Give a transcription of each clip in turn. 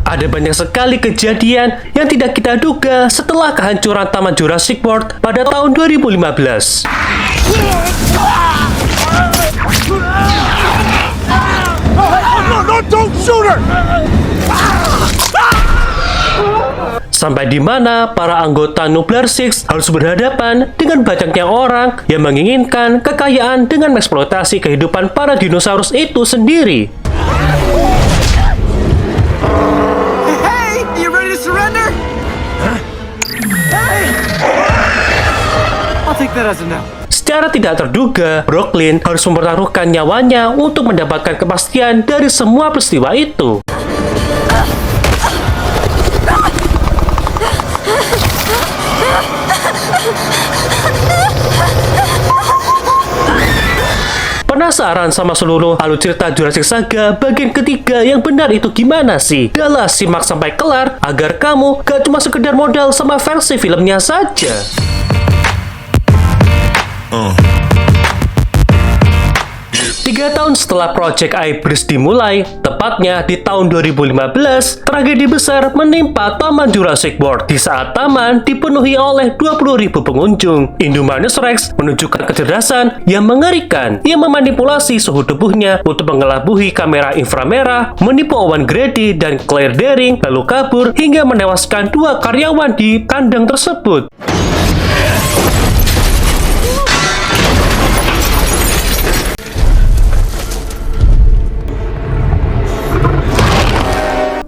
Ada banyak sekali kejadian yang tidak kita duga setelah kehancuran Taman Jurassic World pada tahun 2015. No, don't shoot her! Sampai di mana para anggota Nublar Six harus berhadapan dengan banyaknya orang yang menginginkan kekayaan dengan mengeksploitasi kehidupan para dinosaurus itu sendiri. Hey, you ready to surrender? Hey! I'll take that as a no. Secara tidak terduga, Brooklyn harus mempertaruhkan nyawanya untuk mendapatkan kepastian dari semua peristiwa itu. Penasaran sama seluruh alur cerita Jurassic Saga bagian ketiga yang benar itu gimana sih? Udah simak sampai kelar agar kamu gak cuma sekedar modal sama versi filmnya saja. 3 tahun setelah Project Ibris dimulai, tepatnya di tahun 2015, tragedi besar menimpa Taman Jurassic World di saat taman dipenuhi oleh 20.000 pengunjung. Indominus Rex menunjukkan kecerdasan yang mengerikan. Ia memanipulasi suhu tubuhnya untuk mengelabuhi kamera inframerah, menipu Owen Grady dan Claire Dearing, lalu kabur hingga menewaskan 2 karyawan di kandang tersebut.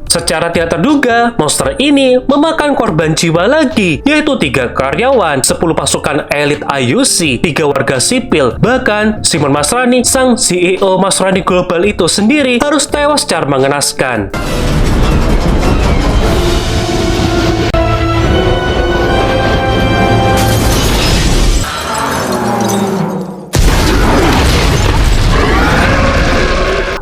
Secara tidak terduga, monster ini memakan korban jiwa lagi, yaitu 3 karyawan, 10 pasukan elit IUC, 3 warga sipil, bahkan Simon Masrani, sang CEO Masrani Global itu sendiri harus tewas secara mengenaskan.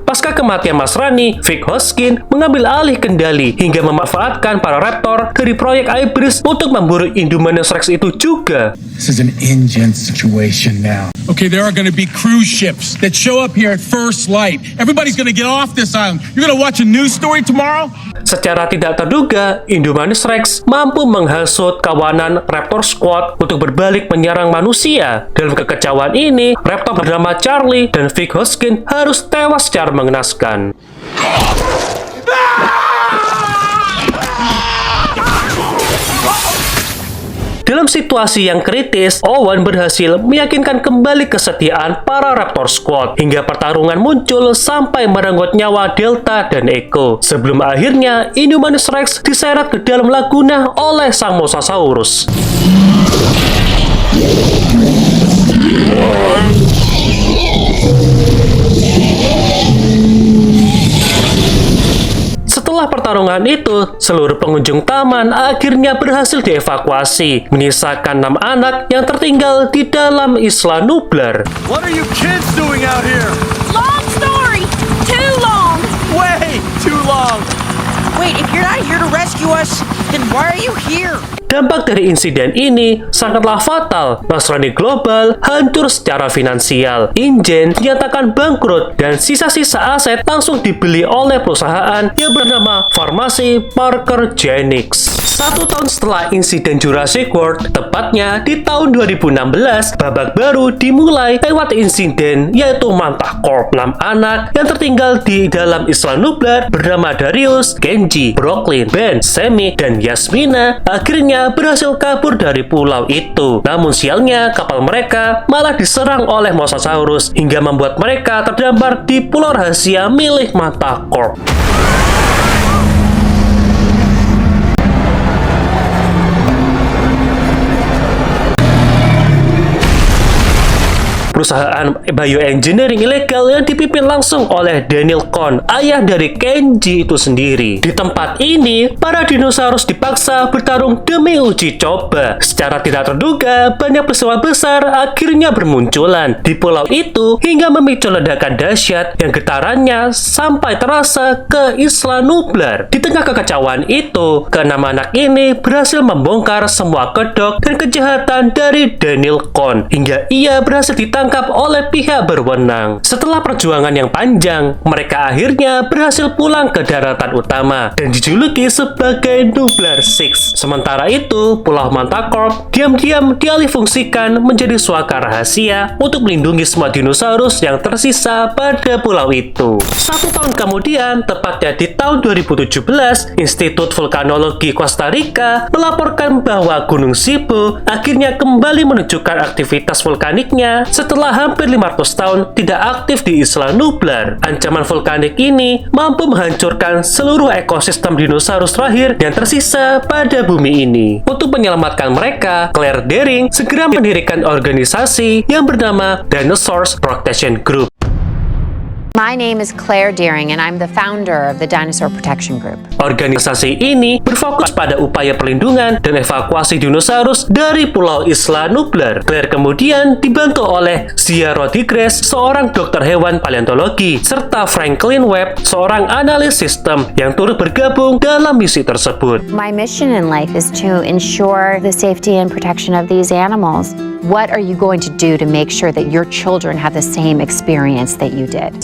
Pasca kematian Masrani, Vic Hoskin mengambil alih kendali hingga memanfaatkan para raptor dari proyek Ibris untuk memburu Indominus Rex itu juga. This is an InGen situation now. Okay, there are going to be cruise ships that show up here at first light. Everybody's going to get off this island. You're going to watch a news story tomorrow? Secara tidak terduga, Indominus Rex mampu menghasut kawanan Raptor Squad untuk berbalik menyerang manusia. Dalam kekacauan ini, Raptor bernama Charlie dan Vic Hoskin harus tewas secara mengenaskan. Dalam situasi yang kritis, Owen berhasil meyakinkan kembali kesetiaan para Raptor Squad hingga pertarungan muncul sampai merenggut nyawa Delta dan Echo. Sebelum akhirnya Indominus Rex diseret ke dalam Laguna oleh sang Mosasaurus. Setelah pertarungan itu, seluruh pengunjung taman akhirnya berhasil dievakuasi, menyisakan 6 anak yang tertinggal di dalam Isla Nublar. What are you kids doing out here? Long story! Too long! Way too long! Wait, if you're not here to rescue us, then why are you here? Dampak dari insiden ini sangatlah fatal. Masrani Global hancur secara finansial. InGen dinyatakan bangkrut dan sisa-sisa aset langsung dibeli oleh perusahaan yang bernama Farmasi Parker Genix. 1 tahun setelah insiden Jurassic World, tepatnya di tahun 2016, babak baru dimulai lewat insiden yaitu Mantah Corp. 6 anak yang tertinggal di dalam Isla Nublar bernama Darius, Kenji, Brooklyn, Ben, Sammy, dan Yasmina akhirnya berhasil kabur dari pulau itu. Namun sialnya, kapal mereka malah diserang oleh Mosasaurus hingga membuat mereka terdampar di pulau rahasia milik Mantah Corp. Perusahaan bioengineering ilegal yang dipimpin langsung oleh Daniel Cohn, ayah dari Kenji itu sendiri. Di tempat ini, para dinosaurus dipaksa bertarung demi uji coba. Secara tidak terduga, banyak peristiwa besar akhirnya bermunculan di pulau itu hingga memicu ledakan dahsyat yang getarannya sampai terasa ke Isla Nublar. Di tengah kekacauan itu, keenam anak ini berhasil membongkar semua kedok dan kejahatan dari Daniel Cohn hingga ia berhasil ditangkap ditangkap oleh pihak berwenang. Setelah perjuangan yang panjang, mereka akhirnya berhasil pulang ke daratan utama dan dijuluki sebagai Nublar Six. Sementara itu, Pulau Manticore diam-diam dialihfungsikan menjadi suaka rahasia untuk melindungi semua dinosaurus yang tersisa pada pulau itu. 1 tahun kemudian, tepatnya di tahun 2017, Institut Vulkanologi Costa Rica melaporkan bahwa Gunung Sibo akhirnya kembali menunjukkan aktivitas vulkaniknya setelah hampir 500 tahun tidak aktif di Isla Nublar. Ancaman vulkanik ini mampu menghancurkan seluruh ekosistem dinosaurus terakhir yang tersisa pada bumi ini. Untuk menyelamatkan mereka, Claire Dearing segera mendirikan organisasi yang bernama Dinosaurs Protection Group. My name is Claire Dearing and I'm the founder of the Dinosaur Protection Group. Organisasi ini berfokus pada upaya perlindungan dan evakuasi dinosaurus dari Pulau Isla Nublar. Claire kemudian dibantu oleh Zia Rodriguez, seorang dokter hewan paleontologi, serta Franklin Webb, seorang analis sistem yang turut bergabung dalam misi tersebut. My mission in life is to ensure the safety and protection of these animals. What are you going to do to make sure that your children have the same experience that you did?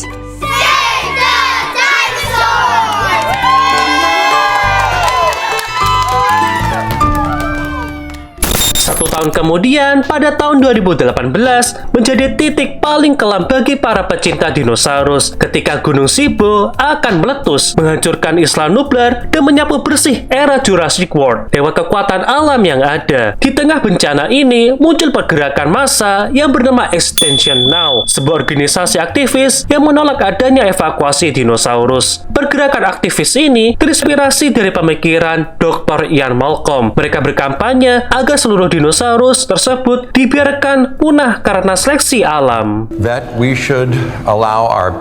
1 tahun kemudian, pada tahun 2018, menjadi titik paling kelam bagi para pecinta dinosaurus ketika Gunung Sibo akan meletus, menghancurkan Isla Nublar dan menyapu bersih era Jurassic World lewat kekuatan alam yang ada. Di tengah bencana ini, muncul pergerakan massa yang bernama Extinction Now, sebuah organisasi aktivis yang menolak adanya evakuasi dinosaurus. Pergerakan aktivis ini terinspirasi dari pemikiran Dr. Ian Malcolm. Mereka berkampanye agar seluruh dinosaurus tersebut dibiarkan punah karena seleksi alam. That we should allow our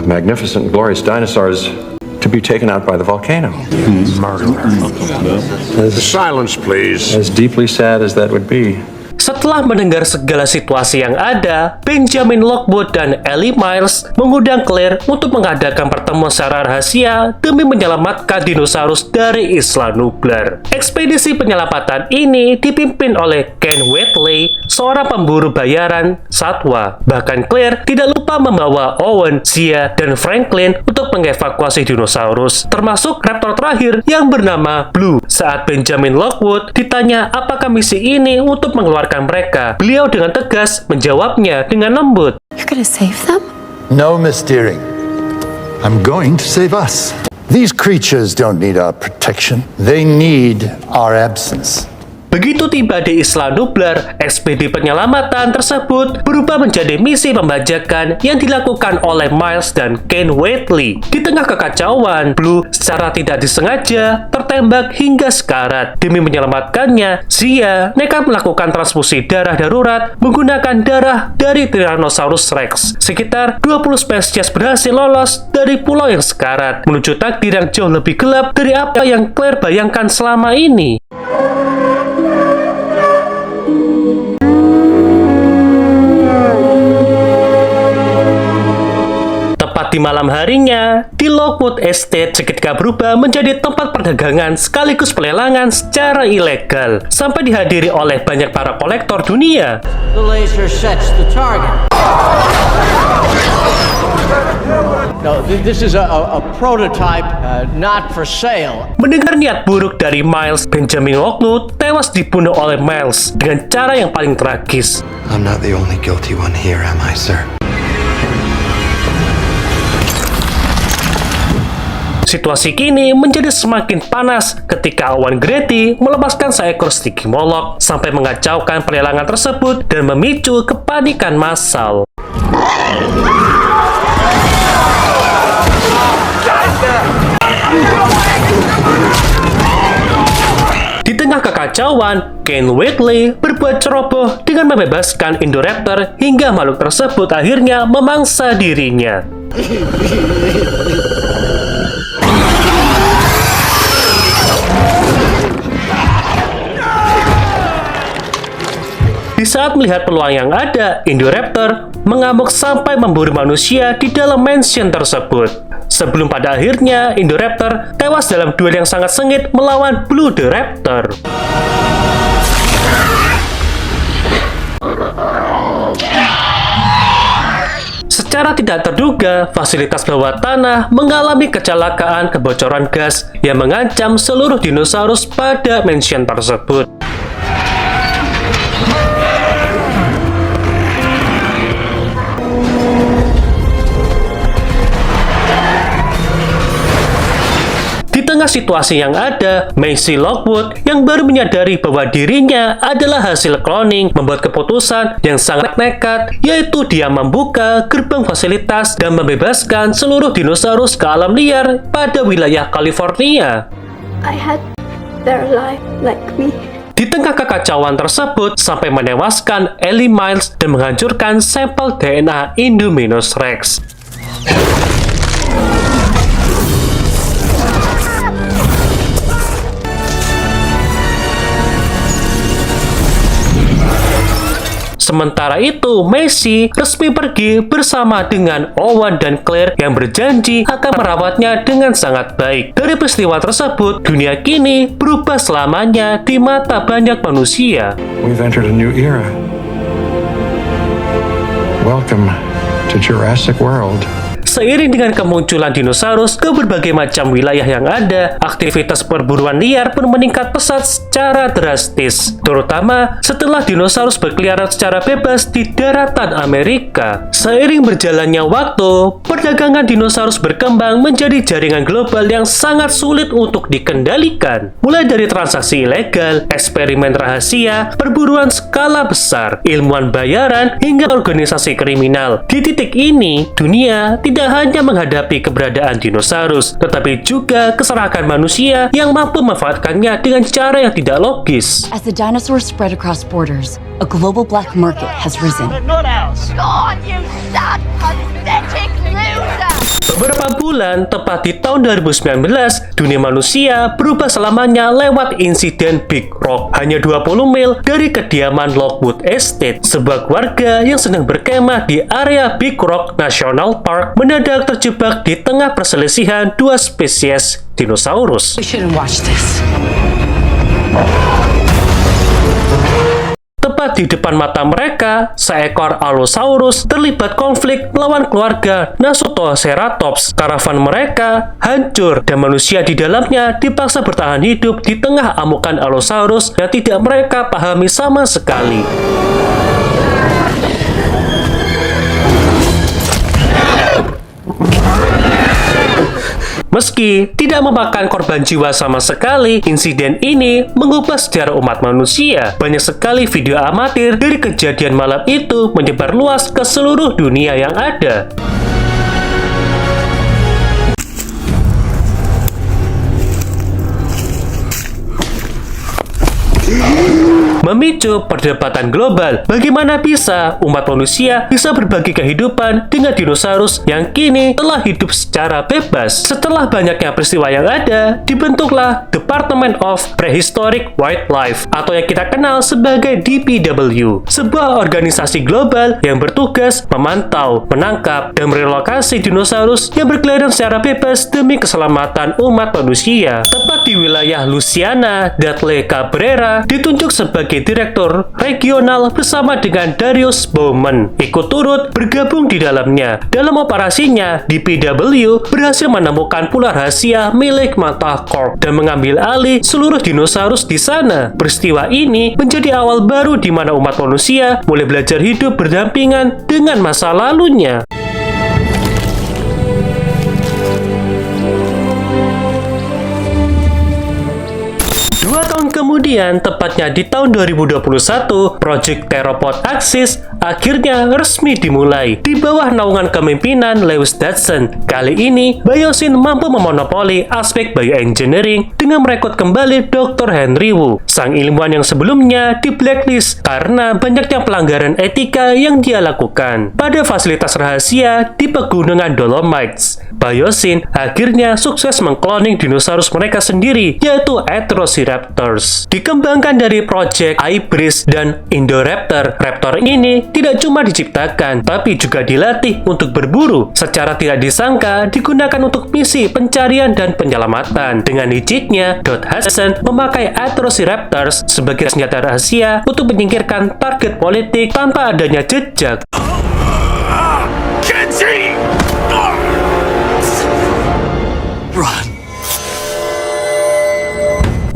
magnificent, glorious dinosaurs to be taken out by the volcano. Silence, please. As deeply sad as that would be. Setelah mendengar segala situasi yang ada, Benjamin Lockwood dan Ellie Miles mengundang Claire untuk mengadakan pertemuan secara rahasia demi menyelamatkan dinosaurus dari Isla Nublar. Ekspedisi penyelamatan ini dipimpin oleh Ken Wheatley, seorang pemburu bayaran satwa. Bahkan Claire tidak lupa membawa Owen, Zia, dan Franklin untuk mengevakuasi dinosaurus, termasuk raptor terakhir yang bernama Blue. Saat Benjamin Lockwood ditanya apakah misi ini untuk mengeluarkan mereka, beliau dengan tegas menjawabnya dengan lembut. You're gonna save them? No, Miss Deering. I'm going to save us. These creatures don't need our protection. They need our absence. Begitu tiba di Isla Nublar, ekspedisi penyelamatan tersebut berubah menjadi misi pembajakan yang dilakukan oleh Miles dan Ken Wheatley. Di tengah kekacauan, Blue secara tidak disengaja tertembak hingga sekarat. Demi menyelamatkannya, Zia nekat melakukan transfusi darah darurat menggunakan darah dari Tyrannosaurus Rex. Sekitar 20 spesies berhasil lolos dari pulau yang sekarat, menuju takdir yang jauh lebih gelap dari apa yang Claire bayangkan selama ini. Di malam harinya, di Lockwood Estate seketika berubah menjadi tempat perdagangan sekaligus pelelangan secara ilegal, sampai dihadiri oleh banyak para kolektor dunia. The laser sets the target. No, this is a prototype, not for sale. Mendengar niat buruk dari Miles, Benjamin Lockwood tewas dibunuh oleh Miles dengan cara yang paling tragis. I'm not the only guilty one here, am I, sir? Situasi kini menjadi semakin panas ketika Owen Grady melepaskan seekor Stygimoloch sampai mengacaukan pelelangan tersebut dan memicu kepanikan massal. Di tengah kekacauan, Ken Wheatley berbuat ceroboh dengan membebaskan Indoraptor hingga makhluk tersebut akhirnya memangsa dirinya. Di saat melihat peluang yang ada, Indoraptor mengamuk sampai memburu manusia di dalam mansion tersebut. Sebelum pada akhirnya, Indoraptor tewas dalam duel yang sangat sengit melawan Blue the Raptor. Secara tidak terduga, fasilitas bawah tanah mengalami kecelakaan kebocoran gas yang mengancam seluruh dinosaurus pada mansion tersebut. Di tengah situasi yang ada, Maisie Lockwood yang baru menyadari bahwa dirinya adalah hasil cloning membuat keputusan yang sangat nekat, yaitu dia membuka gerbang fasilitas dan membebaskan seluruh dinosaurus ke alam liar pada wilayah California. I had their life like me. Di tengah kekacauan tersebut, sampai menewaskan Ellie Miles dan menghancurkan sampel DNA Indominus Rex. Sementara itu, Maisie resmi pergi bersama dengan Owen dan Claire yang berjanji akan merawatnya dengan sangat baik. Dari peristiwa tersebut, dunia kini berubah selamanya di mata banyak manusia. We've entered a new era. Welcome to Jurassic World. Seiring dengan kemunculan dinosaurus ke berbagai macam wilayah yang ada, aktivitas perburuan liar pun meningkat pesat secara drastis, terutama setelah dinosaurus berkeliaran secara bebas di daratan Amerika. Seiring berjalannya waktu, perdagangan dinosaurus berkembang menjadi jaringan global yang sangat sulit untuk dikendalikan. Mulai dari transaksi ilegal, eksperimen rahasia, perburuan skala besar, ilmuwan bayaran, hingga organisasi kriminal. Di titik ini, dunia tidak hanya menghadapi keberadaan dinosaurus, tetapi juga keserakan manusia yang mampu memanfaatkannya dengan cara yang tidak logis. As the dinosaurs spread across borders, a global black market has risen. God, you sad, pathetic loser! Beberapa bulan, tepat di tahun 2019, dunia manusia berubah selamanya lewat insiden Big Rock. Hanya 20 mil dari kediaman Lockwood Estate, sebuah keluarga yang sedang berkemah di area Big Rock National Park mendadak terjebak di tengah perselisihan dua spesies dinosaurus. We shouldn't watch this. Tepat di depan mata mereka, seekor Allosaurus terlibat konflik melawan keluarga Nasutoceratops. Karavan mereka hancur dan manusia di dalamnya dipaksa bertahan hidup di tengah amukan Allosaurus yang tidak mereka pahami sama sekali. Meski tidak memakan korban jiwa sama sekali, insiden ini mengubah sejarah umat manusia. Banyak sekali video amatir dari kejadian malam itu menyebar luas ke seluruh dunia yang ada. Memicu perdebatan global, bagaimana bisa umat manusia bisa berbagi kehidupan dengan dinosaurus yang kini telah hidup secara bebas. Setelah banyaknya peristiwa yang ada, dibentuklah Department of Prehistoric Wildlife atau yang kita kenal sebagai DPW, sebuah organisasi global yang bertugas memantau, menangkap, dan merelokasi dinosaurus yang berkeliaran secara bebas demi keselamatan umat manusia. Tepat di wilayah Louisiana, Dudley Cabrera ditunjuk sebagai direktur regional bersama dengan Darius Bowman ikut turut bergabung di dalamnya. Dalam operasinya, DPW berhasil menemukan pulau rahasia milik Manta Corp dan mengambil alih seluruh dinosaurus di sana. Peristiwa ini menjadi awal baru di mana umat manusia mulai belajar hidup berdampingan dengan masa lalunya. Kemudian, tepatnya di tahun 2021, Project Theropod Axis akhirnya resmi dimulai. Di bawah naungan kepemimpinan Lewis Dodson, kali ini Biosyn mampu memonopoli aspek bioengineering dengan merekrut kembali Dr. Henry Wu, sang ilmuwan yang sebelumnya di blacklist karena banyaknya pelanggaran etika yang dia lakukan pada fasilitas rahasia di pegunungan Dolomites. Biosyn akhirnya sukses mengkloning dinosaurus mereka sendiri, yaitu Atrociraptors. Dikembangkan dari Project Ibris dan Indoraptor, raptor ini tidak cuma diciptakan, tapi juga dilatih untuk berburu. Secara tidak disangka, digunakan untuk misi pencarian dan penyelamatan. Dengan liciknya, Hudson memakai Atrociraptors sebagai senjata rahasia untuk menyingkirkan target politik tanpa adanya jejak. Can't see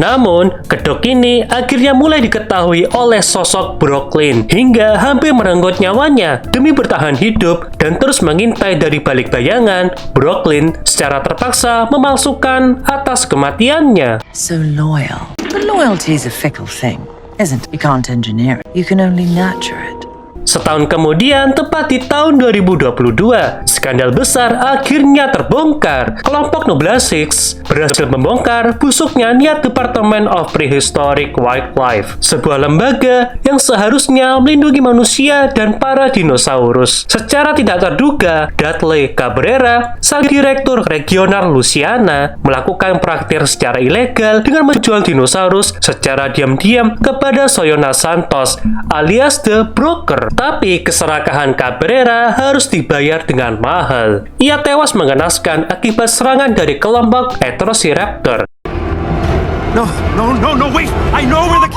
Namun, kedok ini akhirnya mulai diketahui oleh sosok Brooklyn hingga hampir merenggut nyawanya demi bertahan hidup dan terus mengintai dari balik bayangan. Brooklyn secara terpaksa memalsukan atas kematiannya. So loyal. But loyalty is a fickle thing, isn't it? You can't engineer it. You can only nurture it. Setahun kemudian, tepat di tahun 2022, skandal besar akhirnya terbongkar. Kelompok Nubla Six berhasil membongkar busuknya niat Department of Prehistoric Wildlife, sebuah lembaga yang seharusnya melindungi manusia dan para dinosaurus. Secara tidak terduga, Dudley Cabrera, sang direktur regional Louisiana, melakukan praktik secara ilegal dengan menjual dinosaurus secara diam-diam kepada Soyona Santos alias The Broker. Tapi keserakahan Cabrera harus dibayar dengan mahal. Ia tewas mengenaskan akibat serangan dari kelompok Atrociraptor. No, wait! I know where the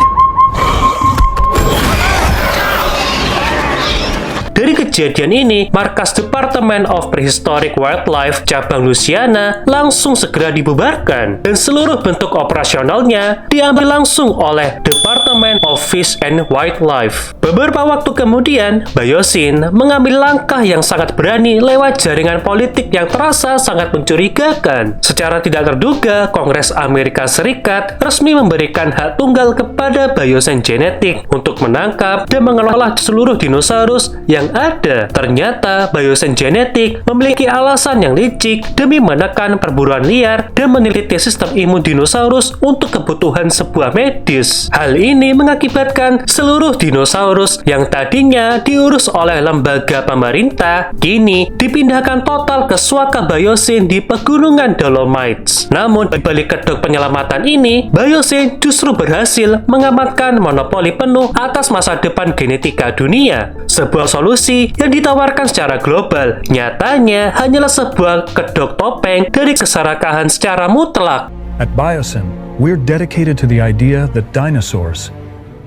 Dari kejadian ini, markas Department of Prehistoric Wildlife cabang Louisiana langsung segera dibubarkan dan seluruh bentuk operasionalnya diambil langsung oleh Department of Fish and Wildlife. Beberapa waktu kemudian, Biosyn mengambil langkah yang sangat berani lewat jaringan politik yang terasa sangat mencurigakan. Secara tidak terduga, Kongres Amerika Serikat resmi memberikan hak tunggal kepada Biosyn Genetic untuk menangkap dan mengelola seluruh dinosaurus yang ada. Ternyata Biosyn Genetic memiliki alasan yang licik demi menekan perburuan liar dan meneliti sistem imun dinosaurus untuk kebutuhan sebuah medis. Hal ini mengakibatkan seluruh dinosaurus yang tadinya diurus oleh lembaga pemerintah kini dipindahkan total ke suaka Biosyn di pegunungan Dolomites. Namun di balik kedok penyelamatan ini, Biosyn justru berhasil mengamankan monopoli penuh atas masa depan genetika dunia. Sebuah solusi yang ditawarkan secara global nyatanya hanyalah sebuah kedok topeng dari keserakahan secara mutlak. At Biosyn, we're dedicated to the idea that dinosaurs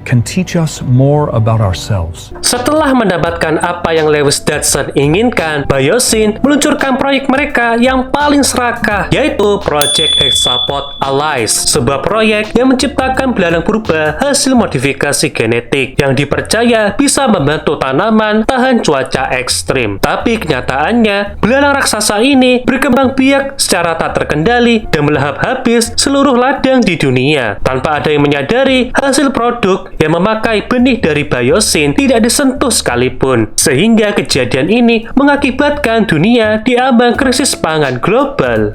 can teach us more about ourselves. Setelah mendapatkan apa yang Lewis Dodson inginkan, Biosyn meluncurkan proyek mereka yang paling serakah, yaitu Project Hexapod Allies, sebuah proyek yang menciptakan belalang purba hasil modifikasi genetik yang dipercaya bisa membantu tanaman tahan cuaca ekstrim. Tapi kenyataannya, belalang raksasa ini berkembang biak secara tak terkendali dan melahap habis seluruh ladang di dunia. Tanpa ada yang menyadari, hasil produk yang memakai benih dari Biosyn tidak disentuh sekalipun, sehingga kejadian ini mengakibatkan dunia diambang krisis pangan global.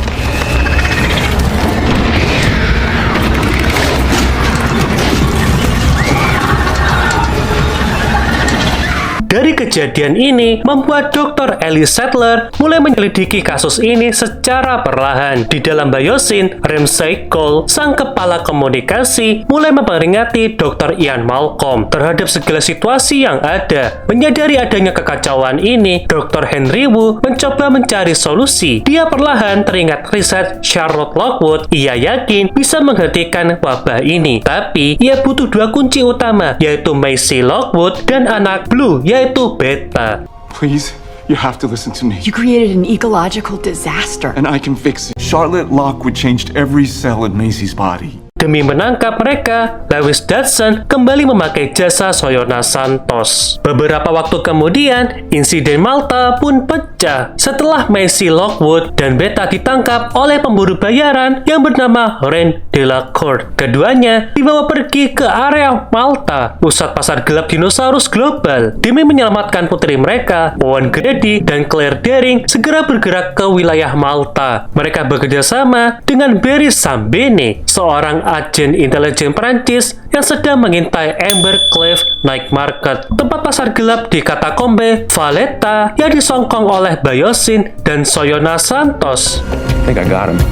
Dari kejadian ini, membuat Dr. Ellie Sattler mulai menyelidiki kasus ini secara perlahan. Di dalam Biosyn, Ramsey Cole, sang kepala komunikasi, mulai memperingati Dr. Ian Malcolm terhadap segala situasi yang ada. Menyadari adanya kekacauan ini, Dr. Henry Wu mencoba mencari solusi. Dia perlahan teringat riset Charlotte Lockwood. Ia yakin bisa menghentikan wabah ini. Tapi, ia butuh dua kunci utama, yaitu Maisie Lockwood dan anak Blue, yaitu Beta. Please, you have to listen to me. You created an ecological disaster. And I can fix it. Charlotte Lockwood changed every cell in Maisie's body. Demi menangkap mereka, Lewis Dodson kembali memakai jasa Soyona Santos. Beberapa waktu kemudian, insiden Malta pun pecah setelah Maisie Lockwood dan Beta ditangkap oleh pemburu bayaran yang bernama Rain Delacourt. Keduanya dibawa pergi ke area Malta, pusat pasar gelap dinosaurus global. Demi menyelamatkan putri mereka, Owen Grady dan Claire Daring segera bergerak ke wilayah Malta. Mereka bekerja sama dengan Barry Sambene, seorang agen intelijen Prancis yang sedang mengintai Amber Cliff Night Market, tempat pasar gelap di Katakombe Valletta yang disongkong oleh Biosyn dan Soyona Santos. I think I got him.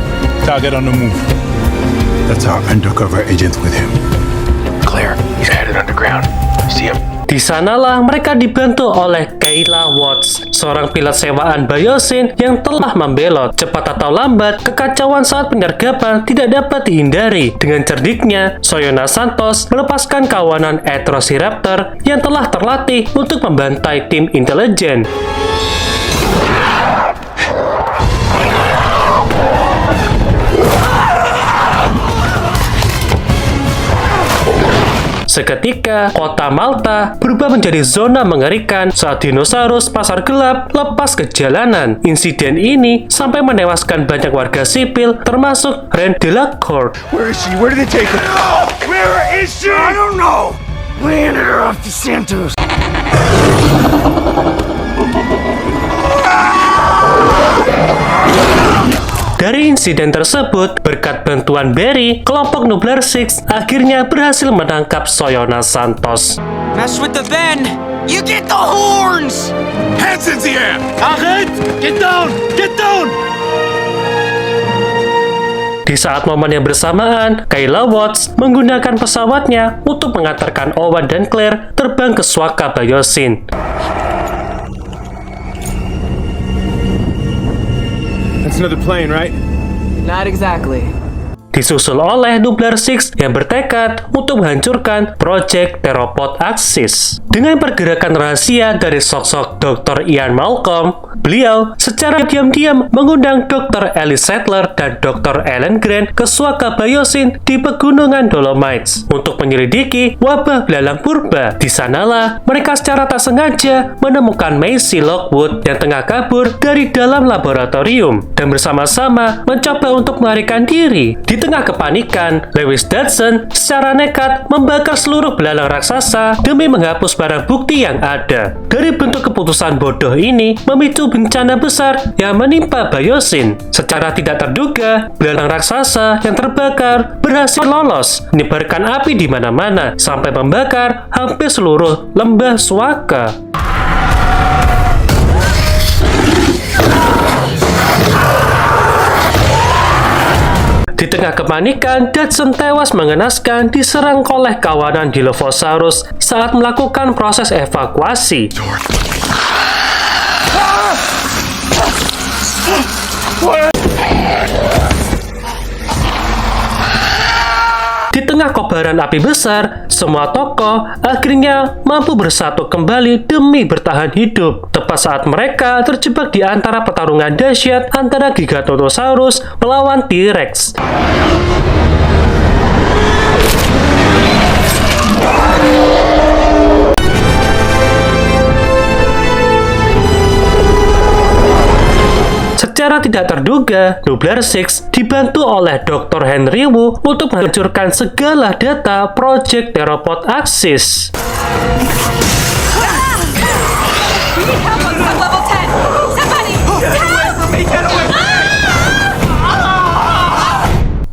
Target on the move. That's our undercover agent with him. Claire, he's headed underground. See him? Di sanalah mereka dibantu oleh Kayla Watts, seorang pilot sewaan Biosyn yang telah membelot. Cepat atau lambat, kekacauan saat penyergapan tidak dapat dihindari. Dengan cerdiknya, Soyona Santos melepaskan kawanan Atrociraptor yang telah terlatih untuk membantai tim intelijen. Seketika, kota Malta berubah menjadi zona mengerikan saat dinosaurus pasar gelap lepas ke jalanan. Insiden ini sampai menewaskan banyak warga sipil, termasuk Ren Delacourt. Where is she? Where did they take her? Where is she? I don't know. We handed her off to Santos. Dari insiden tersebut, berkat bantuan Barry, kelompok Nublar Six akhirnya berhasil menangkap Soyona Santos. Mess with the Ben, you get the horns! Hands in the air! Arrête! Get down! Get down! Di saat momen yang bersamaan, Kayla Watts menggunakan pesawatnya untuk mengantarkan Owen dan Claire terbang ke Swaka Biosyn. That's another plane, right? Not exactly. Disusul oleh Nublar Six yang bertekad untuk menghancurkan Project Theropod Axis. Dengan pergerakan rahasia dari sosok Dr. Ian Malcolm, beliau secara diam-diam mengundang Dr. Alice Sattler dan Dr. Ellen Grant ke Swaka Biosyn di pegunungan Dolomites untuk menyelidiki wabah belalang purba. Di sanalah mereka secara tak sengaja menemukan Maisie Lockwood yang tengah kabur dari dalam laboratorium dan bersama-sama mencoba untuk melarikan diri. Di tengah kepanikan, Lewis Dodson secara nekat membakar seluruh belalang raksasa demi menghapus barang bukti yang ada. Dari bentuk keputusan bodoh ini memicu bencana besar yang menimpa Biosyn. Secara tidak terduga, belalang raksasa yang terbakar berhasil lolos, menyebarkan api di mana-mana sampai membakar hampir seluruh lembah Swaka. Di tengah kepanikan, Dodson tewas mengenaskan diserang oleh kawanan Dilophosaurus saat melakukan proses evakuasi. Di tengah kobaran api besar, semua tokoh akhirnya mampu bersatu kembali demi bertahan hidup. Tepat saat mereka terjebak di antara pertarungan dahsyat antara Giganotosaurus melawan T-Rex. Secara tidak terduga, Nublar Six dibantu oleh Dr. Henry Wu untuk menghancurkan segala data Project Theropod Axis.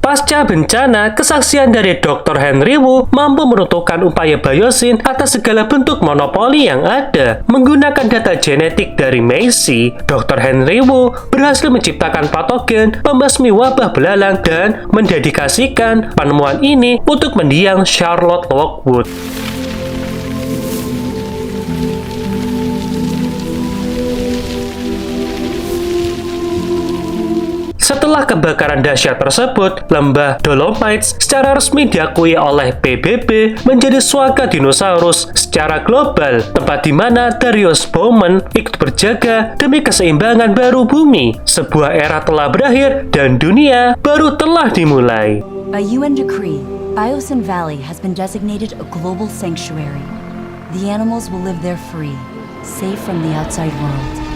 Pasca bencana, kesaksian dari Dr. Henry Wu mampu menentukan upaya Biosyn atas segala bentuk monopoli yang ada. Menggunakan data genetik dari Maisie, Dr. Henry Wu berhasil menciptakan patogen pembasmi wabah belalang dan mendedikasikan penemuan ini untuk mendiang Charlotte Lockwood. Setelah kebakaran dahsyat tersebut, lembah Dolomites secara resmi diakui oleh PBB menjadi Swaka Dinosaurus secara global, tempat di mana Darius Bowman ikut berjaga demi keseimbangan baru bumi. Sebuah era telah berakhir dan dunia baru telah dimulai. By UN decree, Biosyn Valley has been designated a global sanctuary. The animals will live there free, safe from the outside world.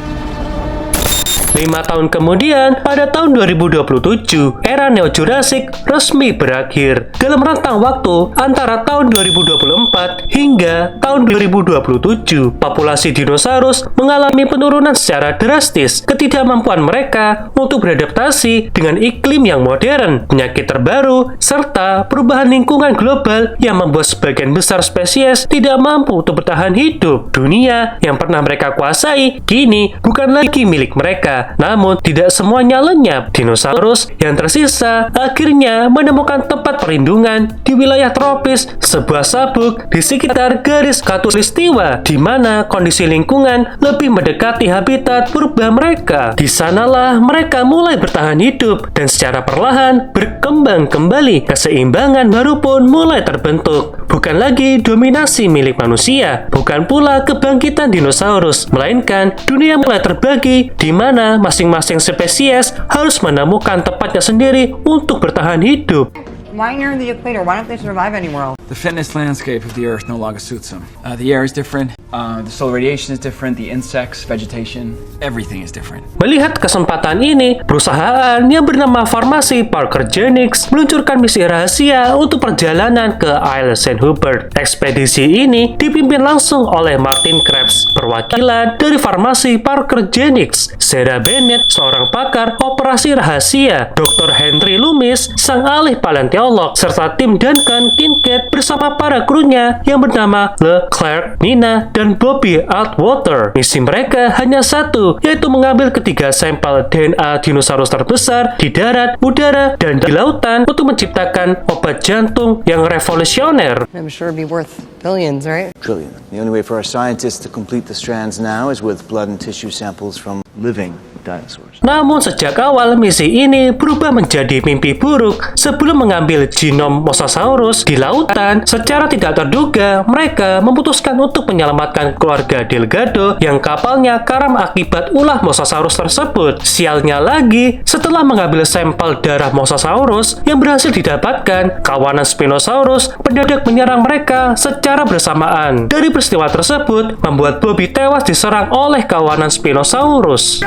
5 tahun kemudian, pada tahun 2027, era Neo-Jurassic resmi berakhir. Dalam rentang waktu antara tahun 2024 hingga tahun 2027, populasi dinosaurus mengalami penurunan secara drastis. Ketidakmampuan mereka untuk beradaptasi dengan iklim yang modern, penyakit terbaru, serta perubahan lingkungan global yang membuat sebagian besar spesies tidak mampu untuk bertahan hidup. Dunia yang pernah mereka kuasai kini bukan lagi milik mereka. Namun, tidak semuanya lenyap. Dinosaurus yang tersisa akhirnya menemukan tempat perlindungan di wilayah tropis, sebuah sabuk di sekitar garis khatulistiwa, di mana kondisi lingkungan lebih mendekati habitat purba mereka. Di sanalah mereka mulai bertahan hidup dan secara perlahan berkembang kembali. Keseimbangan baru pun mulai terbentuk. Bukan lagi dominasi milik manusia, bukan pula kebangkitan dinosaurus, melainkan dunia mulai terbagi di mana masing-masing spesies harus menemukan tempatnya sendiri untuk bertahan hidup. Why near the equator? Why don't they survive anywhere else? The fitness landscape of the Earth no longer suits them. The air is different, the solar radiation is different, the insects, vegetation, everything is different. Melihat kesempatan ini, perusahaan yang bernama Farmasi Parker Genix meluncurkan misi rahasia untuk perjalanan ke Isle St. Hubert. Ekspedisi ini dipimpin langsung oleh Martin Krebs, perwakilan dari Farmasi Parker Genix, Sarah Bennett, seorang pakar operasi rahasia, Dr. Henry Loomis, sang ahli paleontolog, serta tim Duncan Kincaid bersama para krunya yang bernama Leclerc, Nina, dan Bobby Atwater. Misi mereka hanya satu, yaitu mengambil ketiga sampel DNA dinosaurus terbesar di darat, udara, dan di lautan untuk menciptakan obat jantung yang revolusioner. I'm sure it'd be worth billions, right? Trillion. The only way for our scientists to complete the strands now is with blood and tissue samples from living dinosaurs. Namun sejak awal misi ini berubah menjadi mimpi buruk. Sebelum mengambil genom Mosasaurus di lautan, secara tidak terduga mereka memutuskan untuk menyelamatkan keluarga Delgado yang kapalnya karam akibat ulah Mosasaurus tersebut. Sialnya lagi, setelah mengambil sampel darah Mosasaurus yang berhasil didapatkan, kawanan Spinosaurus mendadak menyerang mereka secara bersamaan. Dari peristiwa tersebut membuat Bobby tewas diserang oleh kawanan Spinosaurus.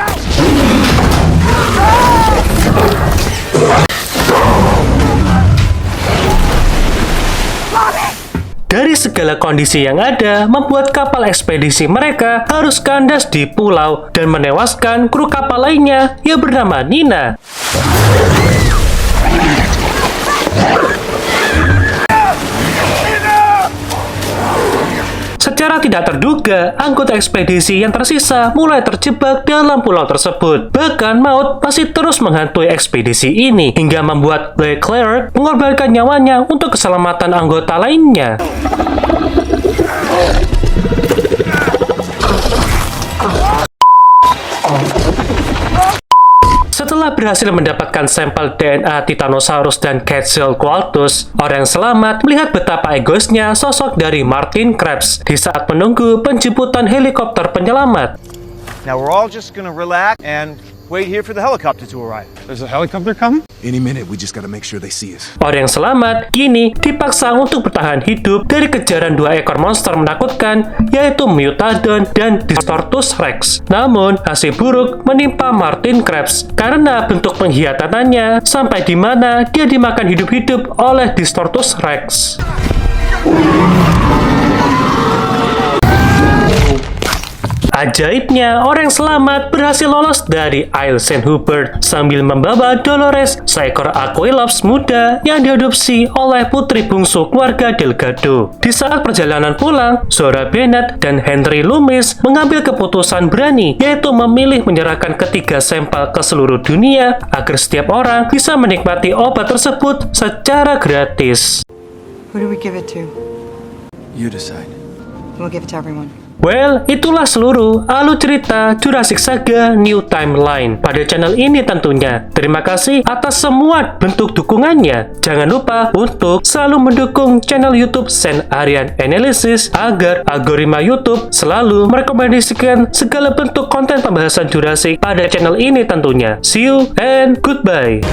Dari segala kondisi yang ada, membuat kapal ekspedisi mereka harus kandas di pulau dan menewaskan kru kapal lainnya yang bernama Nina. Secara tidak terduga, anggota ekspedisi yang tersisa mulai terjebak dalam pulau tersebut. Bahkan maut masih terus menghantui ekspedisi ini, hingga membuat Leclerc mengorbankan nyawanya untuk keselamatan anggota lainnya. Setelah berhasil mendapatkan sampel DNA Titanosaurus dan Quetzalcoatlus, orang yang selamat melihat betapa egoisnya sosok dari Martin Krebs di saat menunggu penjemputan helikopter penyelamat. Now we're all just gonna relax and wait here for the helicopter to arrive. There's a helicopter coming? Any minute, we just gotta make sure they see us. Orang yang selamat kini dipaksa untuk bertahan hidup dari kejaran dua ekor monster menakutkan, yaitu Mutadon dan Distortus Rex. Namun, nasib buruk menimpa Martin Krebs karena bentuk pengkhianatannya sampai di mana dia dimakan hidup-hidup oleh Distortus Rex. Ajaibnya, orang yang selamat berhasil lolos dari Isle St. Hubert sambil membawa Dolores, seekor Aquilopes muda yang diadopsi oleh putri bungsu keluarga Delgado. Di saat perjalanan pulang, Sarah Bennett dan Henry Loomis mengambil keputusan berani, yaitu memilih menyerahkan ketiga sampel ke seluruh dunia agar setiap orang bisa menikmati obat tersebut secara gratis. Who do we give it to? You decide. We'll give it to everyone. Well, itulah seluruh alur cerita Jurassic Saga New Timeline pada channel ini tentunya. Terima kasih atas semua bentuk dukungannya. Jangan lupa untuk selalu mendukung channel YouTube Sen Aryan Analysis agar algoritma YouTube selalu merekomendasikan segala bentuk konten pembahasan Jurassic pada channel ini tentunya. See you and goodbye.